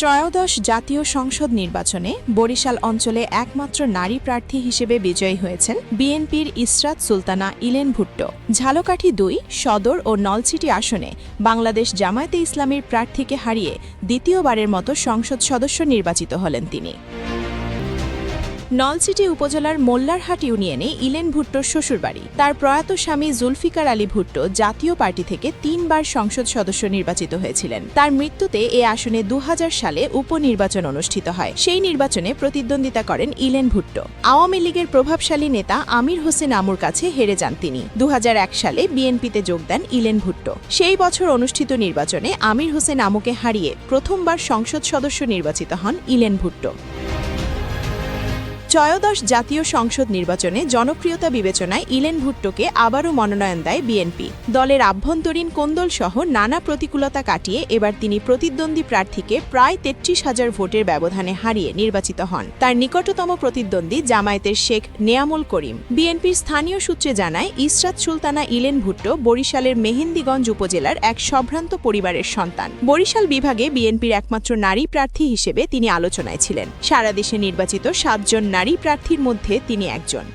ত্রয়োদশ জাতীয় সংসদ নির্বাচনে বরিশাল অঞ্চলে একমাত্র নারী প্রার্থী হিসেবে বিজয়ী হয়েছেন বিএনপির ইসরাত সুলতানা ইলেন ভুট্টো। ঝালকাঠি ২ সদর ও নলছিটি আসনে বাংলাদেশ জামায়াতে ইসলামীর প্রার্থীকে হারিয়ে দ্বিতীয়বারের মতো সংসদ সদস্য নির্বাচিত হলেন তিনি। নলছিটি উপজেলার মোল্লারহাট ইউনিয়নে ইলেন ভুট্টোর শ্বশুরবাড়ি। তার প্রয়াত স্বামী জুলফিকার আলী ভুট্টো জাতীয় পার্টি থেকে ৩ বার সংসদ সদস্য নির্বাচিত হয়েছিলেন। তার মৃত্যুতে এ আসনে ২০০০ সালে উপনির্বাচন অনুষ্ঠিত হয়। সেই নির্বাচনে প্রতিদ্বন্দ্বিতা করেন ইলেন ভুট্টো। আওয়ামী লীগের প্রভাবশালী নেতা আমির হোসেন আমুর কাছে হেরে যান তিনি। ২০০১ সালে বিএনপিতে যোগ দেন ইলেন ভুট্টো। সেই বছর অনুষ্ঠিত নির্বাচনে আমির হোসেন আমুকে হারিয়ে প্রথমবার সংসদ সদস্য নির্বাচিত হন ইলেন ভুট্টো। ত্রয়োদশ জাতীয় সংসদ নির্বাচনে জনপ্রিয়তা বিবেচনায় ইলেন ভুট্টোকে আবারও মনোনয়ন দেয় বিএনপি। দলের আভ্যন্তরীণ কোন্দলসহ নানা প্রতিকূলতা কাটিয়ে এবার তিনি প্রতিদ্বন্দ্বী প্রার্থীকে প্রায় ৩৩,০০০ ভোটের ব্যবধানে হারিয়ে নির্বাচিত হন। তার নিকটতম প্রতিদ্বন্দ্বী জামায়াতের শেখ নেয়ামুল করিম। বিএনপির স্থানীয় সূত্রে জানায়, ইসরাত সুলতানা ইলেন ভুট্টো বরিশালের মেহেন্দিগঞ্জ উপজেলার এক সম্ভ্রান্ত পরিবারের সন্তান। বরিশাল বিভাগে বিএনপির একমাত্র নারী প্রার্থী হিসেবে তিনি আলোচনায় ছিলেন। সারা দেশে নির্বাচিত ৭ জন নারী প্রার্থীর মধ্যে তিনি একজন।